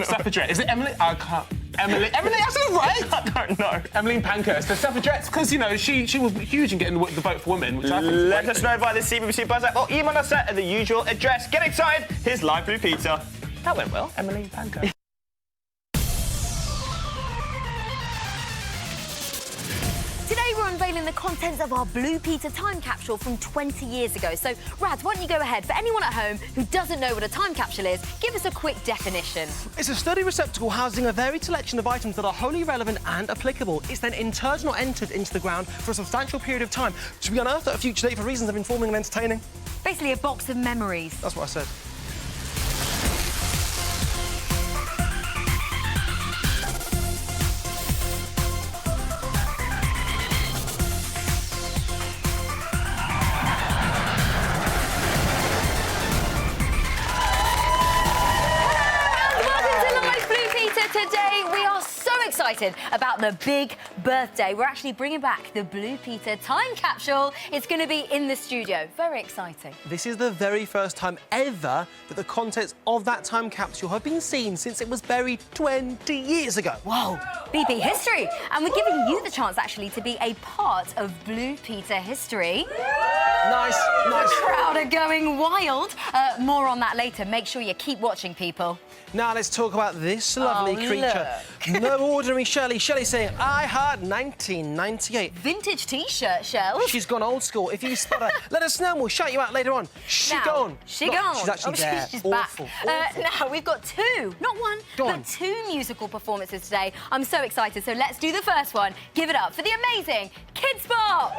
Suffragette. Is it Emily? I can't. Emily, that's all right. I don't know. Emmeline Pankhurst. The suffragettes, because, you know, she was huge in getting the vote for women, which I think is Let great. us know via the CBBC Buzz app or email us at the usual address. Get excited. Here's Live Blue Peter. That went well. Emmeline Pankhurst. Today we're unveiling the contents of our Blue Peter time capsule from 20 years ago. So, Rad, why don't you go ahead? For anyone at home who doesn't know what a time capsule is, give us a quick definition. It's a sturdy receptacle housing a varied selection of items that are wholly relevant and applicable. It's then interred or entered into the ground for a substantial period of time to be unearthed at a future date for reasons of informing and entertaining. Basically a box of memories. That's what I said. Today we are so excited about the big birthday. We're actually bringing back the Blue Peter time capsule. It's going to be in the studio. Very exciting. This is the very first time ever that the contents of that time capsule have been seen since it was buried 20 years ago. Whoa, BB history. And we're giving you the chance actually to be a part of Blue Peter history. Nice. The crowd are going wild. More on that later. Make sure you keep watching, people. Now let's talk about this lovely creature. No ordinary Shelley. Shelley saying, I heart 1998. Vintage T-shirt, Shell. She's gone old school. If you spot her, let us know and we'll shout you out later on. She gone. She Look, gone. She's actually there. She's awful. back. Now, we've got two, not one, Go on. but two musical performances today. I'm so excited. So let's do the first one. Give it up for the amazing KidsBop.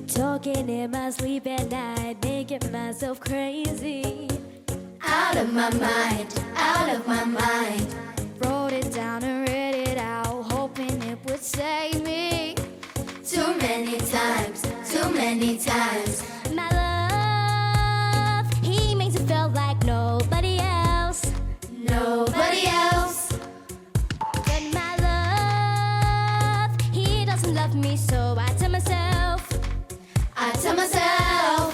Talking in my sleep at night, making myself crazy. Out of my mind, out of my mind. Wrote it down and read it out, hoping it would save me. Too many times, too many times. My love, he makes it feel like nobody else. Nobody else. But my love, he doesn't love me, so I tell myself. I tell myself.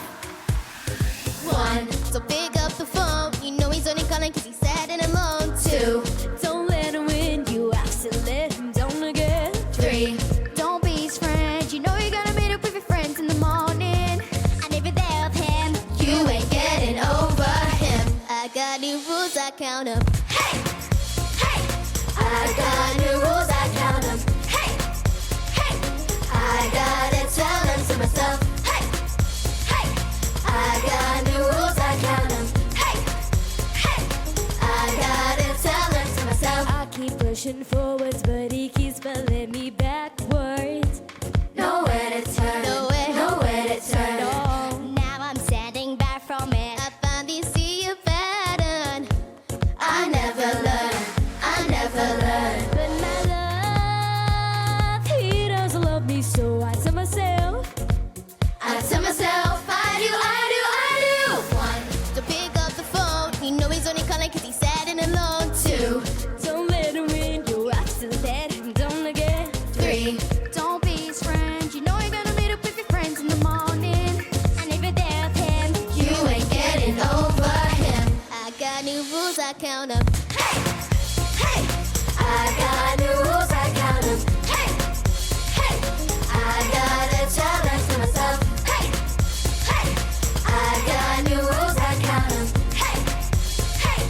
One, So pick up the phone, you know he's only calling cause he's sad and alone. two, Don't let him win, you have to let him down again. three. Don't be his friend, you know you're gonna meet up with your friends in the morning. And if you're there with him, You ain't getting over him. I got new rules, I count them. Hey, hey. I got new rules, I count them. Hey, hey. I gotta tell them to myself. Hey, hey. I got new rules, I count them. Hey, hey. I gotta tell them to myself. I keep pushing forwards, but he keeps pulling me backwards. Nowhere to turn, nowhere to turn. Now I'm standing back from it. I finally see a pattern. I never learn, I never learn. But my love, he doesn't love me, so I tell myself. I tell myself, I do, I do, I do. One, So pick up the phone, you know he's only calling cause he's sad and alone. two, Don't let him in, you have to let him down again. three. Don't be his friend, you know you're gonna meet up with your friends in the morning. And if you're there with him, You ain't getting over him. I got new rules, I count them. Hey, hey. I got new rules, I count them. Hey, hey. I gotta tell them to myself. Hey, hey. I got new rules, I count them. Hey, hey.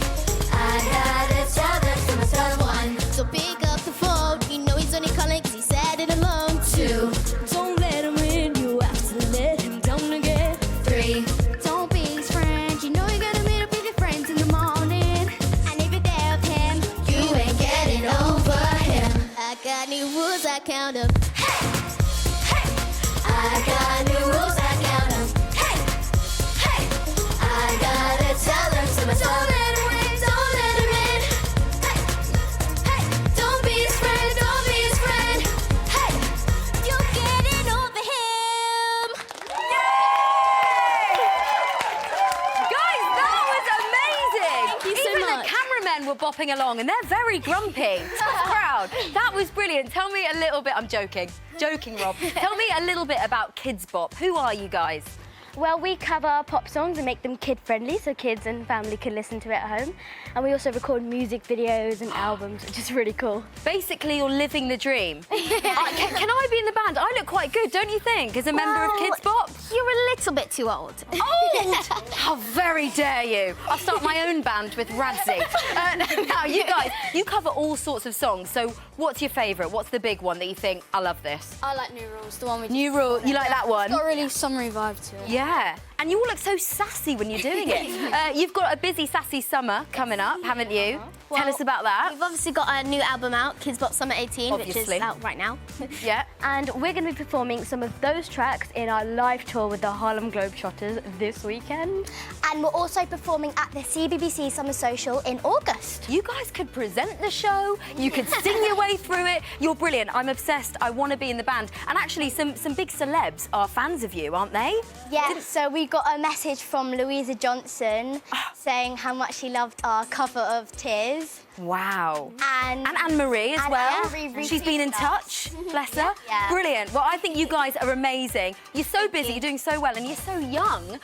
I gotta tell them to myself. One, So pick up the phone, you know he's only calling cause he's sad and alone. two, Don't let him in, you have to let him down again. three. Don't be his friend, you know you're gonna meet up with your friends in the morning. And if you're there with him, You ain't getting over him. I got new rules, I count them. Hey, hey. I got new rules, I count them. Hey, hey. I gotta tell them to myself. Don't let him in, don't let him in. Hey, hey. Don't be his friend, don't be his friend. Hey, You're getting over him. Guys, that was amazing. Thank you so Even much. the cameramen were bopping along and they're very grumpy. Tough crowd. down. That was brilliant. Tell me a little bit. I'm joking. Joking, Rob. Tell me a little bit about KidsBop. Who are you guys? Well, we cover pop songs and make them kid-friendly so kids and family can listen to it at home. And we also record music videos and albums, which is really cool. Basically, you're living the dream. Can I be in the band? I look quite good, don't you think, as a member of KidsBop? You're a little bit too old. Old? How very dare you. I'll start my own band with Radzi. Now, you guys, you cover all sorts of songs, so what's your favourite? What's the big one that you think, I love this? I like New Rules, the one with New Rule, you like that one? It's got a really summery vibe to it. Yeah, and you all look so sassy when you're doing it. You've got a busy, sassy summer coming up, haven't you? Tell us about that. We've obviously got a new album out, KidsBop Summer 18, which Obviously. is out right now. Yeah. And we're going to be performing some of those tracks in our live tour with the Harlem Globetrotters this weekend. And we're also performing at the CBBC Summer Social in August. You guys could present the show, you could sing your way through it. You're brilliant. I'm obsessed. I want to be in the band. And actually, some big celebs are fans of you, aren't they? Yeah, so we got a message from Louisa Johnson saying how much she loved our cover of Tears. Wow. And Anne-Marie as and well. Anne-Marie She's been in touch, bless her. Yeah. Brilliant. Well, I think you guys are amazing. You're so busy, you're doing so well, and you're so young.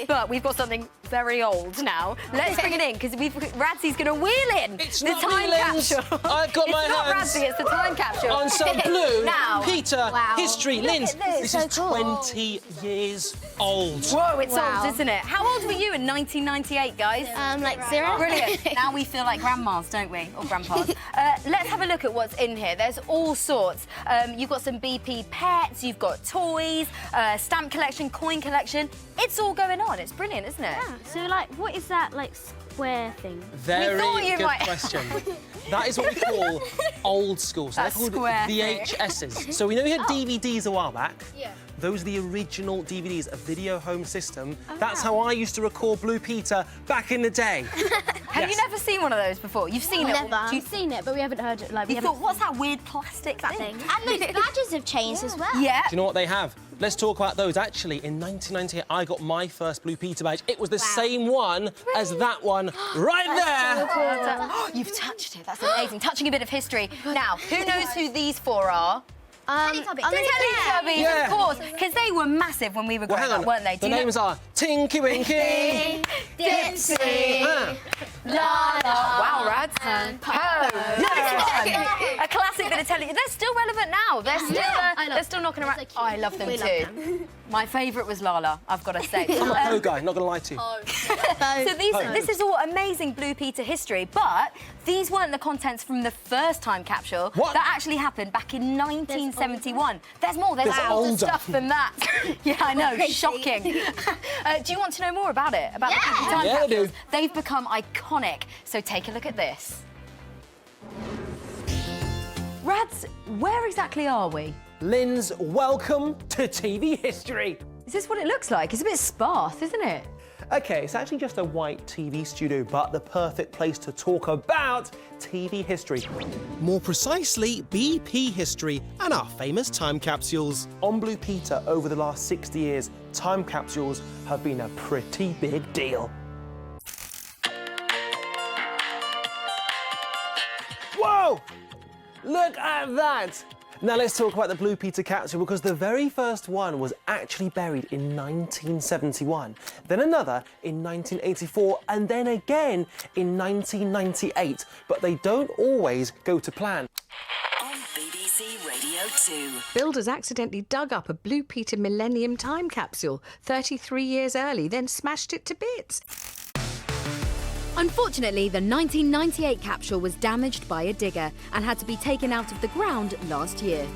But we've got something very old now. Let's bring it in, because Radzi's going to wheel in It's the not me, time Linz. capsule. I've got my It's not hands Radzi, it's the time capsule. on some blue Now. Peter history. Linz, this So is cool. 20 years old. Whoa, it's Wow. old, isn't it? How old were you in 1998, guys? like 0. Brilliant. Now we feel like grandmas, don't we? Or grandpas. Let's have a look at what's in here. There's all sorts. You've got some BP pets, you've got toys, stamp collection, coin collection. It's all going on. It's brilliant, isn't it? So, like, what is that, like, square thing? Very thought you good might- question. That is what we call old school. So they're That called square thing. VHSs. So we know we had DVDs a while back. Yeah. Those are the original DVDs, a video home system. Oh, That's how I used to record Blue Peter back in the day. Have you never seen one of those before? You've seen it? Never. We've seen it, but we haven't heard it. Like, we You haven't. thought, what's that weird plastic thing? And the badges have changed as well. Yeah. Do you know what they have? Let's talk about those. Actually, in 1998, I got my first Blue Peter badge. It was the same one as that one right there. You've touched it. That's amazing. Touching a bit of history. Now, who knows who these four are? Teletubbies. Teletubbies, Yeah. of course, because they were massive when we were Well, growing hang up, on. weren't they? The names are Tinky Winky, Dipsy. Wow, Rads. A classic bit of telly. They're still relevant now. They're still knocking around. Oh, I love them too. My favourite was Lala, I've got to say. I'm a Poe guy, not gonna lie to you. So this is all amazing Blue Peter history, but these weren't the contents from the first time capsule. What? That actually happened back in 1971. There's more. There's There's older older. stuff than that. Yeah, I know. Shocking. Do you want to know more about it? About the Peter time Yeah, I do. capsules? They've become iconic. So take a look at this. Rads, where exactly are we? Linz, welcome to TV history. Is this what it looks like? It's a bit sparse, isn't it? Okay, it's actually just a white TV studio, but the perfect place to talk about TV history. More precisely, BP history and our famous time capsules. On Blue Peter, over the last 60 years, time capsules have been a pretty big deal. Whoa! Look at that! Now let's talk about the Blue Peter capsule, because the very first one was actually buried in 1971, then another in 1984, and then again in 1998. But they don't always go to plan. On BBC Radio 2. Builders accidentally dug up a Blue Peter Millennium time capsule 33 years early, then smashed it to bits. Unfortunately, the 1998 capsule was damaged by a digger and had to be taken out of the ground last year.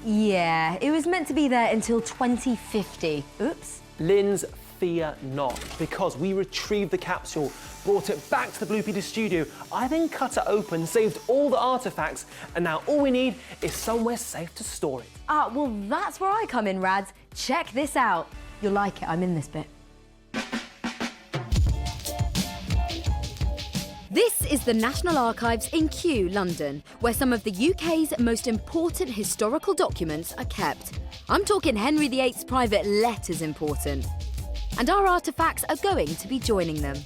Yeah, it was meant to be there until 2050. Oops. Linz, fear not, because we retrieved the capsule, brought it back to the Blue Peter studio. I then cut it open, saved all the artefacts, and now all we need is somewhere safe to store it. Ah, well, that's where I come in, Rads. Check this out. You'll like it. I'm in this bit. This is the National Archives in Kew, London, where some of the UK's most important historical documents are kept. I'm talking Henry VIII's private letters important. And our artefacts are going to be joining them.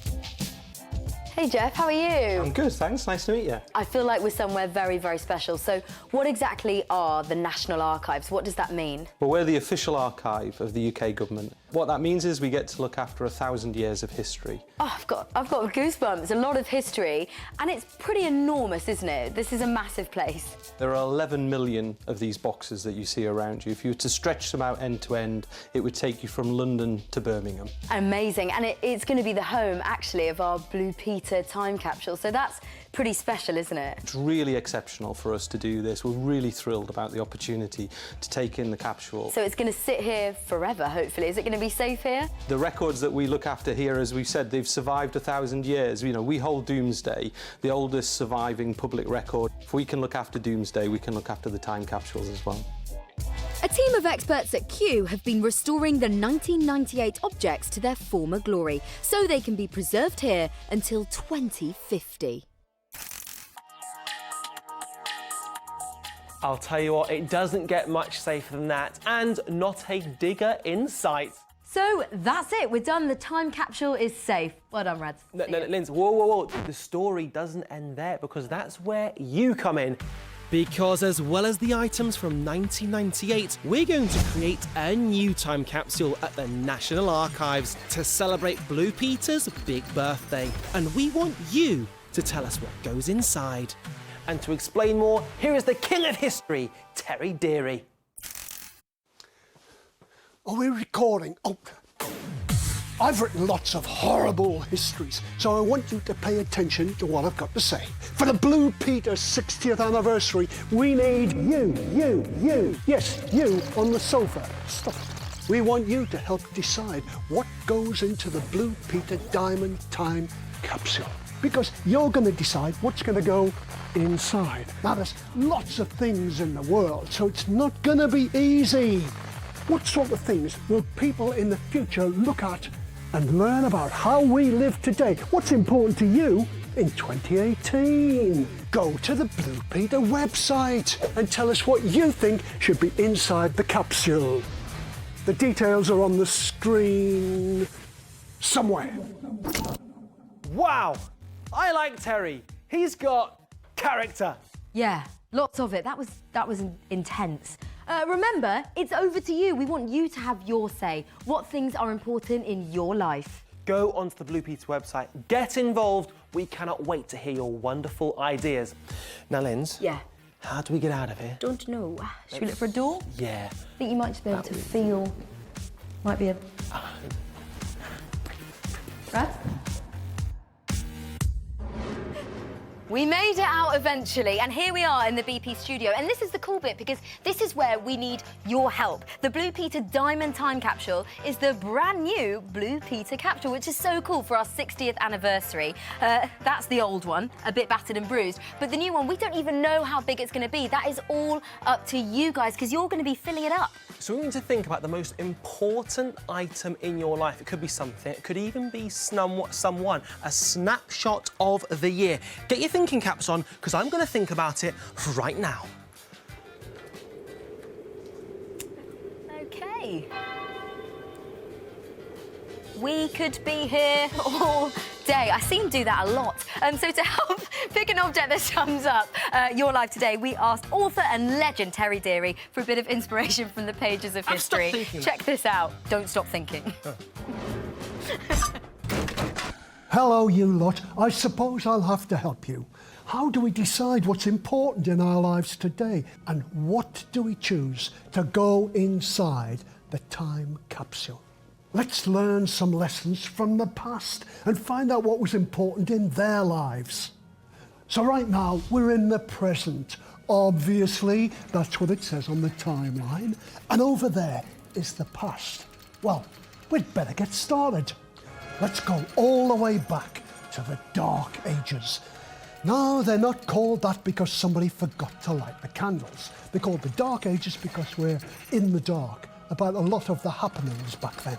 Hey Jeff, how are you? I'm good, thanks. Nice to meet you. I feel like we're somewhere very, very special. So what exactly are the National Archives? What does that mean? Well, we're the official archive of the UK government. What that means is we get to look after 1,000 years of history. Oh, I've got goosebumps. A lot of history, and it's pretty enormous, isn't it? This is a massive place. There are 11 million of these boxes that you see around you. If you were to stretch them out end to end, it would take you from London to Birmingham. Amazing, and it's going to be the home, actually, of our Blue Peter time capsule. So that's pretty special, isn't it? It's really exceptional for us to do this. We're really thrilled about the opportunity to take in the capsule. So it's going to sit here forever, hopefully. Is it going to be safe here? The records that we look after here, as we've said, they've survived 1,000 years. You know, we hold Doomsday, the oldest surviving public record. If we can look after Doomsday, we can look after the time capsules as well. A team of experts at Kew have been restoring the 1998 objects to their former glory, so they can be preserved here until 2050. I'll tell you what, it doesn't get much safer than that, and not a digger in sight. So that's it, we're done. The time capsule is safe. Well done, Rads. No, Linz, whoa. The story doesn't end there, because that's where you come in. Because as well as the items from 1998, we're going to create a new time capsule at the National Archives to celebrate Blue Peter's big birthday. And we want you to tell us what goes inside. And to explain more, here is the king of history, Terry Deary. Are we recording? Oh, I've written lots of horrible histories, so I want you to pay attention to what I've got to say. For the Blue Peter 60th anniversary, we need yes, you on the sofa. Stop it. We want you to help decide what goes into the Blue Peter Diamond Time Capsule, because you're going to decide what's going to go inside. Now, there's lots of things in the world, so it's not going to be easy. What sort of things will people in the future look at and learn about how we live today? What's important to you in 2018? Go to the Blue Peter website and tell us what you think should be inside the capsule. The details are on the screen somewhere. Wow, I like Terry. He's got character. Yeah, lots of it. That was intense. Remember, it's over to you. We want you to have your say. What things are important in your life? Go onto the Blue Peter website, get involved. We cannot wait to hear your wonderful ideas. Now, Linz. Yeah. How do we get out of here? Don't know. Should we look for a door? Yeah. I think you might just be able to feel. Might be a. Right? We made it out eventually, and here we are in the BP studio. And this is the cool bit, because this is where we need your help. The Blue Peter Diamond Time Capsule is the brand new Blue Peter capsule, which is so cool for our 60th anniversary. That's the old one, a bit battered and bruised. But the new one, we don't even know how big it's going to be. That is all up to you guys, because you're going to be filling it up. So we need to think about the most important item in your life. It could be something, it could even be someone, a snapshot of the year. Get your thinking caps on, because I'm going to think about it right now. Okay. We could be here all day. I see him do that a lot. So to help pick an object that sums up your life today, we asked author and legend Terry Deary for a bit of inspiration from the pages of history. Check this out. Don't stop thinking. Hello, you lot. I suppose I'll have to help you. How do we decide what's important in our lives today? And what do we choose to go inside the time capsule? Let's learn some lessons from the past and find out what was important in their lives. So right now, we're in the present. Obviously, that's what it says on the timeline. And over there is the past. Well, we'd better get started. Let's go all the way back to the Dark Ages. No, they're not called that because somebody forgot to light the candles. They're called the Dark Ages because we're in the dark about a lot of the happenings back then.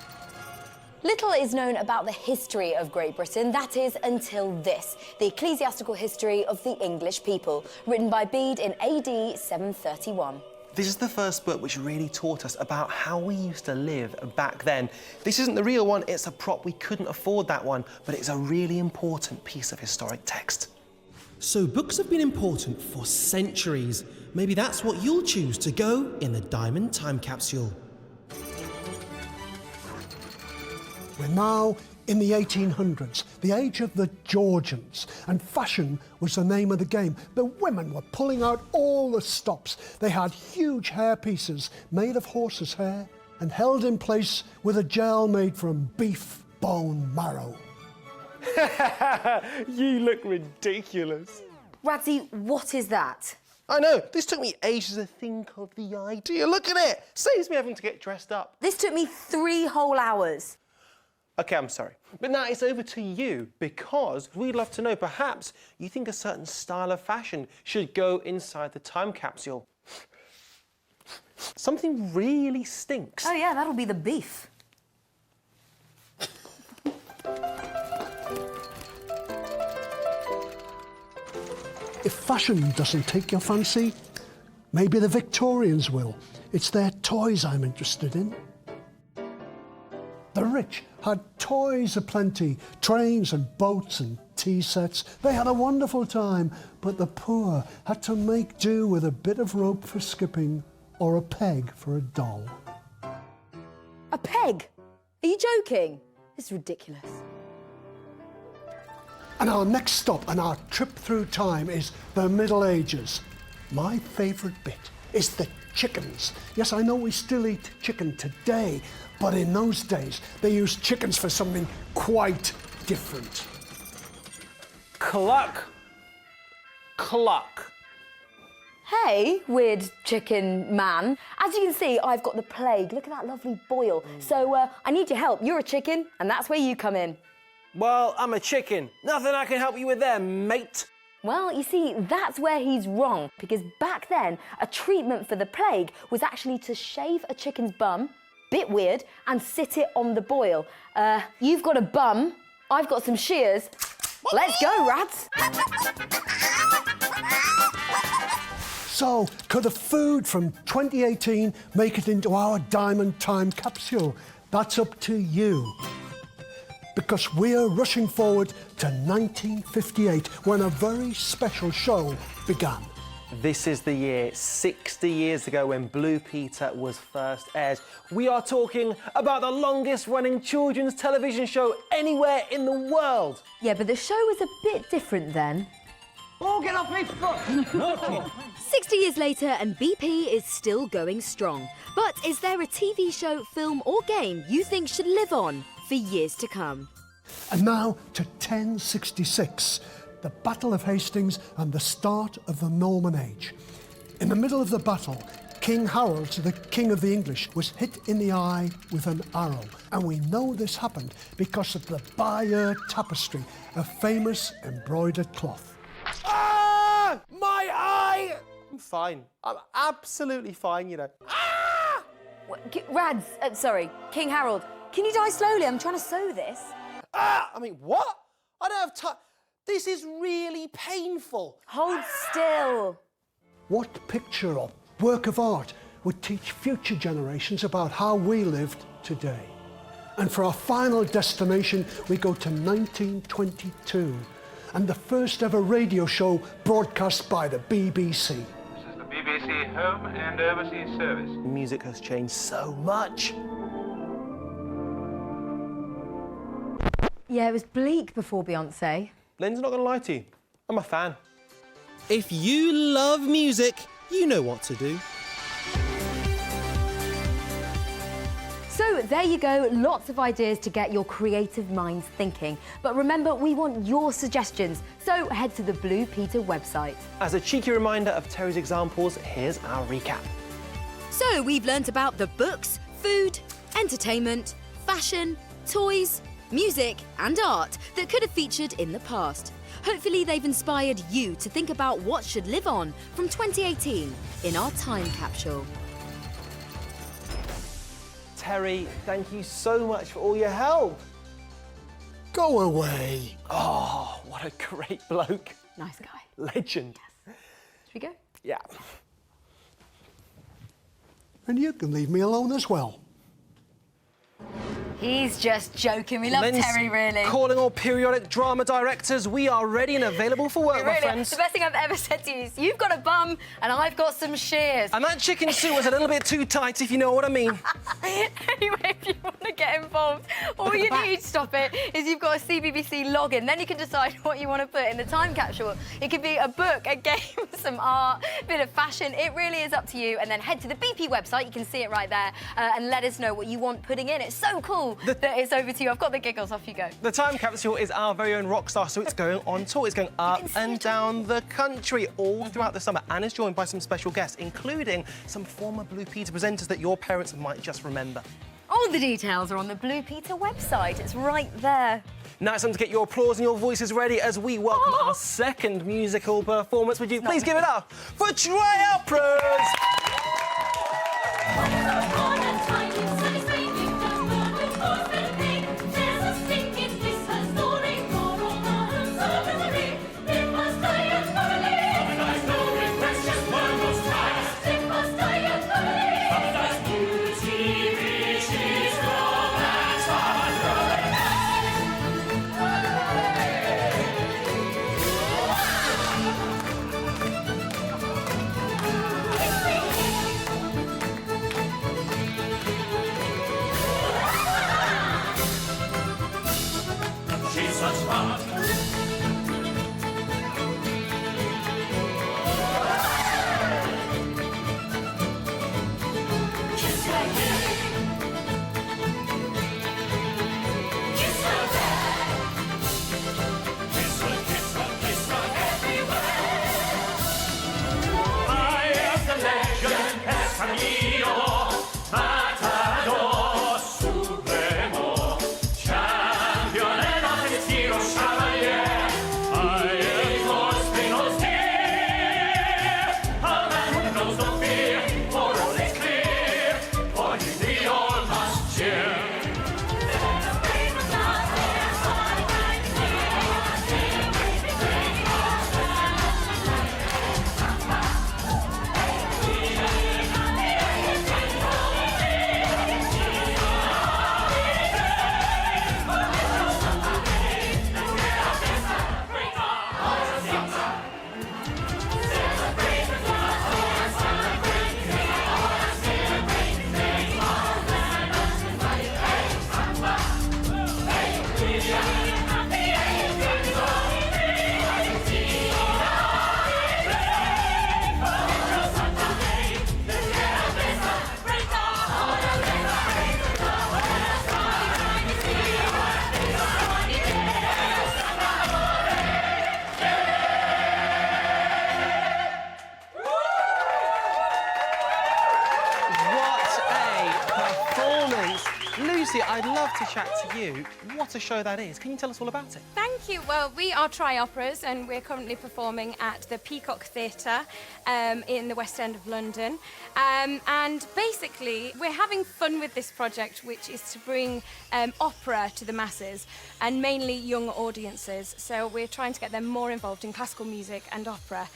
Little is known about the history of Great Britain, that is, until this, the Ecclesiastical History of the English People, written by Bede in AD 731. This is the first book which really taught us about how we used to live back then. This isn't the real one, it's a prop. We couldn't afford that one, but it's a really important piece of historic text. So books have been important for centuries. Maybe that's what you'll choose to go in the Diamond Time Capsule. We're now in the 1800s, the age of the Georgians, and fashion was the name of the game. The women were pulling out all the stops. They had huge hair pieces made of horse's hair and held in place with a gel made from beef bone marrow. You look ridiculous. Radzi, what is that? I know, this took me ages to think of the idea. Look at it, saves me having to get dressed up. This took me 3 whole hours. OK, I'm sorry. But now it's over to you, because we'd love to know, perhaps you think a certain style of fashion should go inside the time capsule. Something really stinks. Oh yeah, that'll be the beef. If fashion doesn't take your fancy, maybe the Victorians will. It's their toys I'm interested in. The rich had toys aplenty, trains and boats and tea sets. They had a wonderful time, but the poor had to make do with a bit of rope for skipping or a peg for a doll. A peg? Are you joking? This is ridiculous. And our next stop on our trip through time is the Middle Ages. My favourite bit is the chickens. Yes, I know we still eat chicken today, but in those days, they used chickens for something quite different. Cluck. Cluck. Hey, weird chicken man. As you can see, I've got the plague. Look at that lovely boil. So I need your help. You're a chicken, and that's where you come in. Well, I'm a chicken. Nothing I can help you with there, mate. Well, you see, that's where he's wrong, because back then, a treatment for the plague was actually to shave a chicken's bum, bit weird, and sit it on the boil. You've got a bum, I've got some shears. Let's go, rats! So, could the food from 2018 make it into our Diamond Time capsule? That's up to you. Because we're rushing forward to 1958, when a very special show began. This is the year 60 years ago when Blue Peter was first aired. We are talking about the longest running children's television show anywhere in the world. Yeah, but the show was a bit different then. Oh, get off me foot! 60 years later and BP is still going strong. But is there a TV show, film or game you think should live on for years to come? And now to 1066, the Battle of Hastings and the start of the Norman Age. In the middle of the battle, King Harold, the King of the English, was hit in the eye with an arrow. And we know this happened because of the Bayeux tapestry, a famous embroidered cloth. Ah! My eye! I'm fine. I'm absolutely fine, you know. Ah! Rads, sorry, King Harold, can you die slowly? I'm trying to sew this. Ah! I mean, what? I don't have time. This is really painful. Hold still. What picture or work of art would teach future generations about how we lived today? And for our final destination, we go to 1922 and the first ever radio show broadcast by the BBC. This is the BBC Home and Overseas Service. Music has changed so much. Yeah, it was bleak before Beyonce. Lynn's not going to lie to you. I'm a fan. If you love music, you know what to do. So there you go, lots of ideas to get your creative minds thinking. But remember, we want your suggestions, so head to the Blue Peter website. As a cheeky reminder of Terry's examples, here's our recap. So we've learnt about the books, food, entertainment, fashion, toys, music and art that could have featured in the past. Hopefully they've inspired you to think about what should live on from 2018 in our time capsule. Terry, thank you so much for all your help. Go away. Oh, what a great bloke. Nice guy. Legend. Yes. Should we go? Yeah. And you can leave me alone as well. He's just joking. We love Len's Terry, really. calling all periodic drama directors. We are ready and available for work, my friends. The best thing I've ever said to you is you've got a bum and I've got some shears. And that chicken suit was a little bit too tight, if you know what I mean. Anyway, if you want to get involved, all you need, stop it, is you've got a CBBC login. Then you can decide what you want to put in the time capsule. It could be a book, a game, some art, a bit of fashion. It really is up to you. And then head to the BP website. You can see it right there. And let us know what you want putting in. It's so cool that it's over to you. I've got the giggles. Off you go. The time capsule is our very own rock star, so it's going on tour. It's going up and down the country all throughout the summer, and is joined by some special guests, including some former Blue Peter presenters that your parents might just remember. All the details are on the Blue Peter website. It's right there. Now it's time to get your applause and your voices ready as we welcome our second musical performance. Would you please give it up for Tri-Operas? Lucy, I'd love to chat to you. What a show that is. Can you tell us all about it? Thank you. Well, we are Tri-Operas and we're currently performing at the Peacock Theatre in the West End of London. And basically, we're having fun with this project, which is to bring opera to the masses and mainly young audiences. So we're trying to get them more involved in classical music and opera.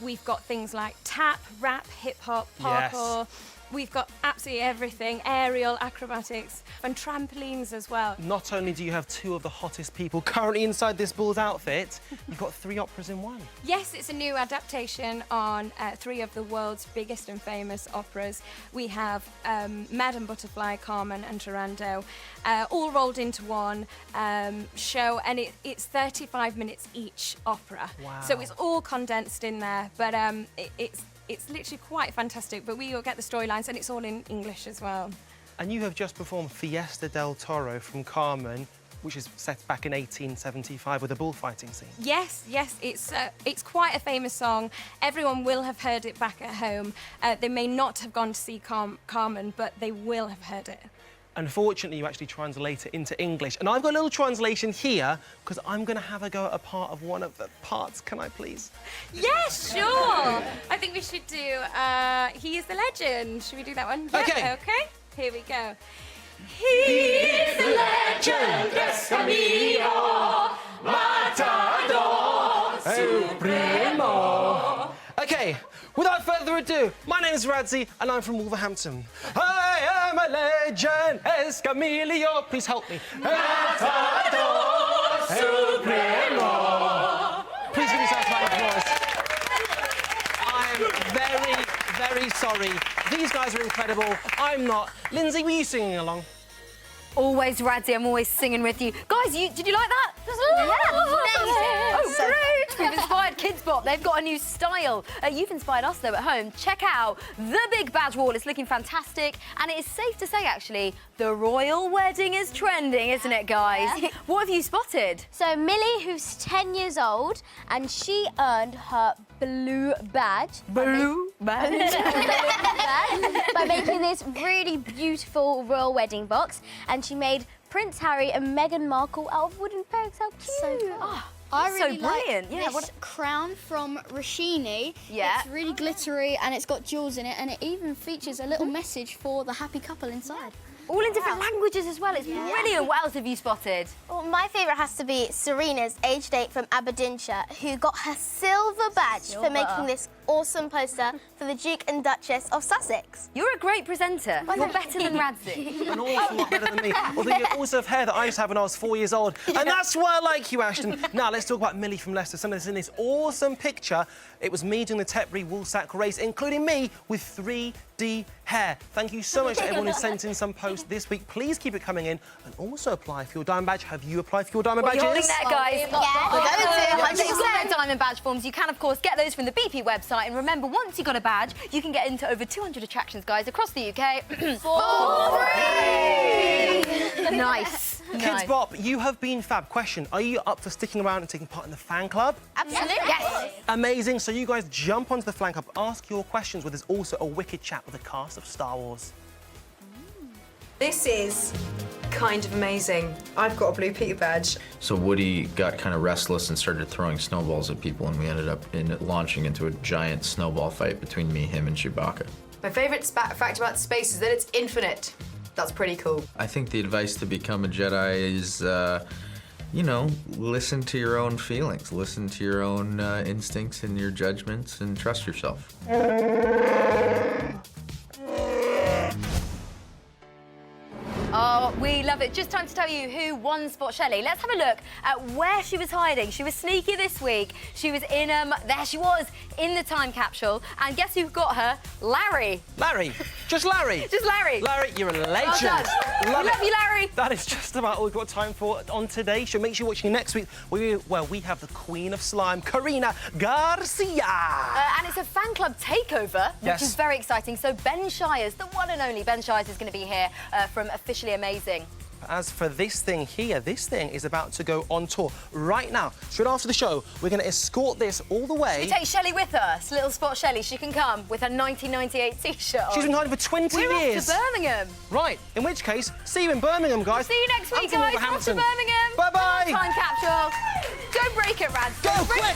We've got things like tap, rap, hip-hop, parkour. Yes. We've got absolutely everything, aerial, acrobatics, and trampolines as well. Not only do you have two of the hottest people currently inside this bull's outfit, you've got 3 operas in one. Yes, it's a new adaptation on 3 of the world's biggest and famous operas. We have Madame Butterfly, Carmen and Turandot, all rolled into one show, and it's 35 minutes each opera. Wow. So it's all condensed in there, but it's literally quite fantastic, but we all get the storylines and it's all in English as well. And you have just performed Fiesta del Toro from Carmen, which is set back in 1875 with a bullfighting scene. Yes, it's quite a famous song. Everyone will have heard it back at home. They may not have gone to see Carmen, but they will have heard it. Unfortunately, you actually translate it into English. And I've got a little translation here, because I'm going to have a go at a part of one of the parts. Can I, please? Yes, sure. I think we should do He is the Legend. Should we do that one? OK. Yeah, OK, here we go. He is the legend, Escamillo, Matador, Supremo. OK, Without further ado, my name is Radzi and I'm from Wolverhampton. I am a legend, Escamilio, please help me. Matador Supremo. Please give yourself a round of applause. I'm very, very sorry. These guys are incredible. I'm not. Lindsay, were you singing along? Always, Radzi, I'm always singing with you. Guys, did you like that? Yeah. Oh, great! We've inspired KidsBop. They've got a new style. You've inspired us, though, at home. Check out the big badge wall. It's looking fantastic. And it is safe to say, actually, the royal wedding is trending, isn't it, guys? Yeah. What have you spotted? So Millie, who's 10 years old, and she earned her blue badge. Blue badge? By making this really beautiful royal wedding box, and she made Prince Harry and Meghan Markle out of wooden pegs. How cute! So cool. I really so brilliant. like this crown from Roshini. Yeah. It's really glittery and it's got jewels in it, and it even features a little message for the happy couple inside. All in different languages as well. It's brilliant. What else have you spotted? Well, my favourite has to be Serena's, aged 8 from Aberdeenshire, who got her silver badge for making this awesome poster for the Duke and Duchess of Sussex. You're a great presenter. You're better than Radzi. An awful lot better than me. Although you also have hair that I used to have when I was 4 years old. And that's why I like you, Ashton. Now, let's talk about Millie from Leicester. Some of this in this awesome picture. It was me doing the Tetbury Woolsack race, including me with 3D hair. Thank you so much to everyone who sent in some posts this week. Please keep it coming in and also apply for your diamond badge. Have you applied for your diamond badges? You're holding there, guys. We're going to. You've got their diamond badge forms. You can, of course, get those from the BP website. And remember, once you've got a badge, you can get into over 200 attractions, guys, across the UK. For free! Nice. KidsBop, you have been fab. Question, are you up for sticking around and taking part in the fan club? Absolutely. Yes. Amazing. So you guys jump onto the fan club, ask your questions, where there's also a wicked chat with the cast of Star Wars. This is kind of amazing. I've got a Blue Peter badge. So Woody got kind of restless and started throwing snowballs at people, and we ended up launching into a giant snowball fight between me, him, and Chewbacca. My favourite fact about space is that it's infinite. That's pretty cool. I think the advice to become a Jedi is, you know, listen to your own feelings, listen to your own instincts and your judgments, and trust yourself. Oh, we love it. Just time to tell you who won Spot Shelley. Let's have a look at where she was hiding. She was sneaky this week. She was in, there she was, in the time capsule. And guess who got her? Larry. Larry? Just Larry? Just Larry. Larry, you're a legend. Well done. Love you, Larry. That is just about all we've got time for on today's show. Make sure you're watching next week, where we have the Queen of Slime, Karina Garcia. And it's a fan club takeover, which is very exciting. So Ben Shires, the one and only Ben Shires, is going to be here from Officially Amazing. As for this thing here, this thing is about to go on tour right now. Straight after the show, we're going to escort this all the way. We take Shelley with us, little Spot Shelley. She can come with her 1998 T-shirt on. She's been hiding for 20 years. We're off to Birmingham. Right, in which case, see you in Birmingham, guys. See you next week, guys. Off to Birmingham. Bye-bye. Time capsule. Don't break it, Rad. Go, quick.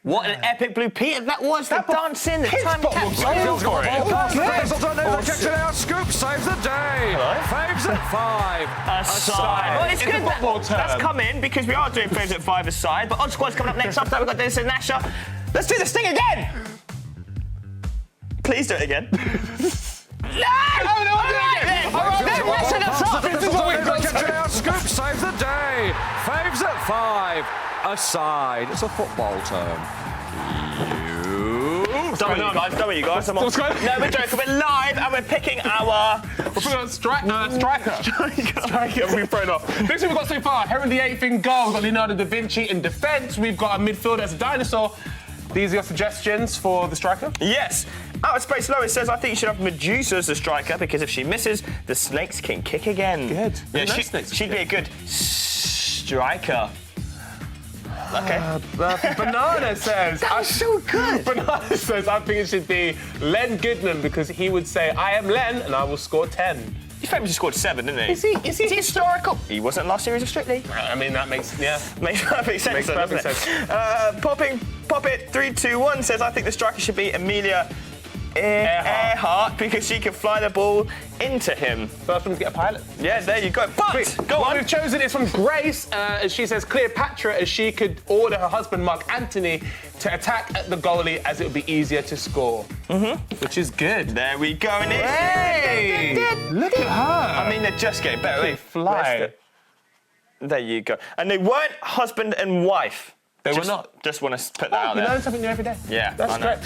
What an epic Blue Peter that was! The dancing, the time capsule. Scoop saves the day. Faves at 5. Aside. Well, it's good that's come in because we are doing faves at 5 aside. But Odd Squad's coming up next. After that, we've got Dennis and Nasha. Let's do this thing again. Please do it again. Scoop saves the day. Faves at 5. Aside. It's a football term. Don't worry, you guys. I'm on. No, we're joking. We're live and we're picking our... We're picking our striker. We've thrown off. This we've got so far, Henry VIII in goal. We've got Leonardo da Vinci in defence. We've got a midfielder as a dinosaur. These are your suggestions for the striker? Yes. Outer Space Lois says, I think you should have Medusa as the striker because if she misses, the snakes can kick again. Good. Yeah, she'd be a good striker. Okay. Banana says... That was so good. Banana says, I think it should be Len Goodman because he would say, I am Len and I will score 10. He famously scored 7, didn't he? Is he historical? He wasn't last series of Strictly. I mean, that makes, Makes perfect sense. Makes perfect sense. Poppit321 says, I think the striker should be Emilia Earhart, because she can fly the ball into him. First one to get a pilot. Yeah, there you go. But, Sweet. go What on. we've chosen is from Grace, as she says Cleopatra, as she could order her husband Mark Antony to attack at the goalie as it would be easier to score. Which is good. There we go. And it's Hey! Look at her. I mean, they're just getting better. They fly. There you go. And they weren't husband and wife. They were not. Just want to put that out You there. learn something new every day. Yeah, That's I know.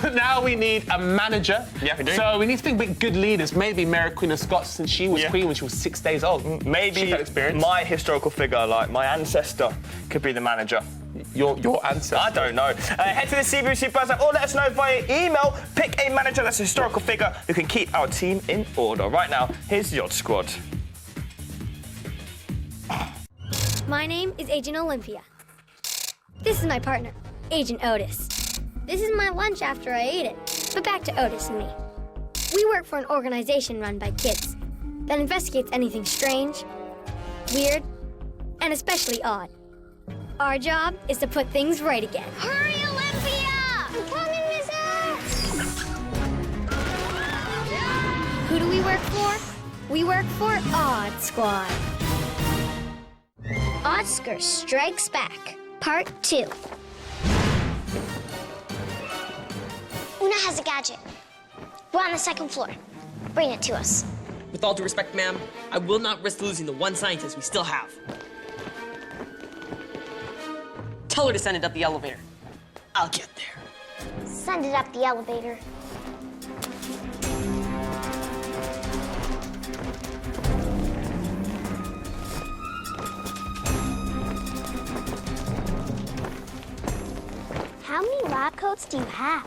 great. Now we need a manager. Yeah, we do. So we need to think about good leaders. Maybe Mary Queen of Scots, since she was queen when she was 6 days old. Maybe She's had experience. my historical figure, like my ancestor, could be the manager. Your ancestor? I don't know. Head to the CBBC Buzz app or let us know via email. Pick a manager that's a historical figure who can keep our team in order. Right now, here's Yacht Squad. My name is Agent Olympia. This is my partner, Agent Otis. This is my lunch after I ate it. But back to Otis and me. We work for an organization run by kids that investigates anything strange, weird, and especially odd. Our job is to put things right again. Hurry, Olympia! I'm coming, Who do we work for? We work for Odd Squad. Oscar Strikes Back, Part 2. Una has a gadget. We're on the second floor. Bring it to us. With all due respect, ma'am, I will not risk losing the one scientist we still have. Tell her to send it up the elevator. I'll get there. Send it up the elevator. How many lab coats do you have?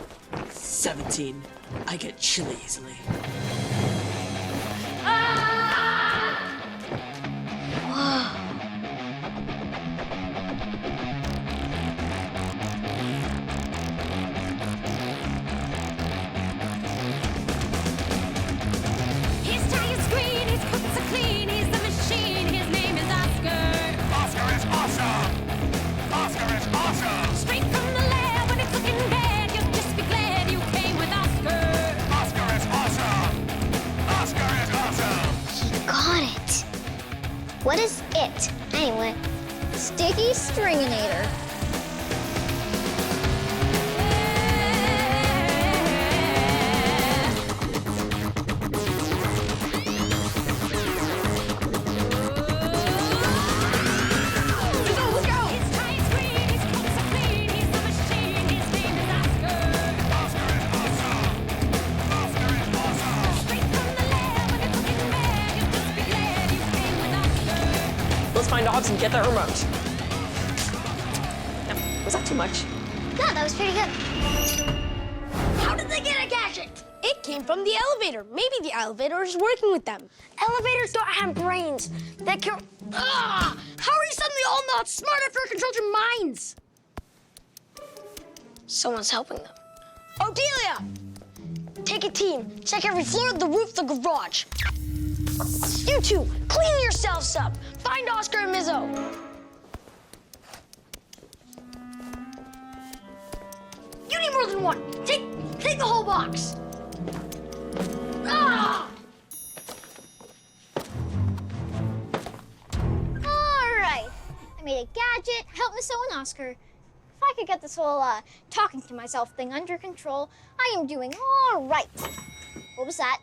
17. I get chilly easily. Whoa. His tie is green, his cookies are clean, he's the machine, his name is Oscar. Oscar is awesome! Oscar is awesome! Straight from the lab when it's looking bad, you'll just be glad you came with Oscar. Oscar is awesome! Oscar is awesome! Got it. What is it, anyway? Sticky Stringinator. Let's find Ox and get that remote. Now, was that too much? No, that was pretty good. How did they get a gadget? It came from the elevator. Maybe the elevator is working with them. Elevators don't have brains. They can... Ah! How are you suddenly all not smart after I controlled your minds? Someone's helping them. Odelia! Take a team. Check every floor of the roof of the garage. You two, clean yourselves up. Find Oscar and Mizzo. You need more than one. Take the whole box. Ah! All right. I made a gadget, help Miss and Oscar. If I could get this whole talking to myself thing under control, I am doing all right. What was that?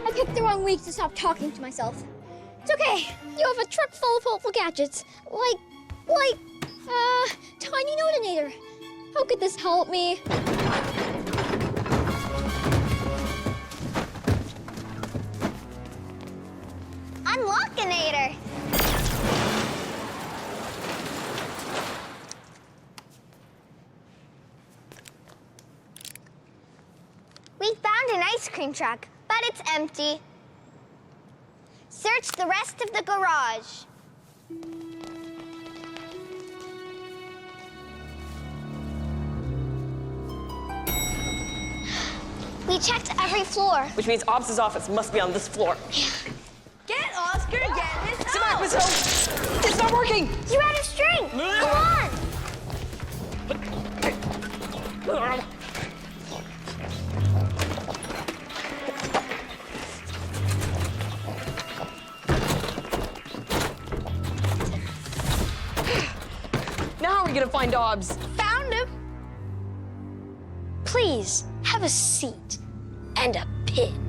I picked the wrong week to stop talking to myself. It's okay. You have a truck full of helpful gadgets. Like, tiny notonator. How could this help me? Unlockinator. We found an ice cream truck, but it's empty. Search the rest of the garage. We checked every floor. Which means Ops' office must be on this floor. Get Oscar It's not working. You had a string. Come on. Now how are we gonna find Dobbs? Found him. Please have a seat and a pin.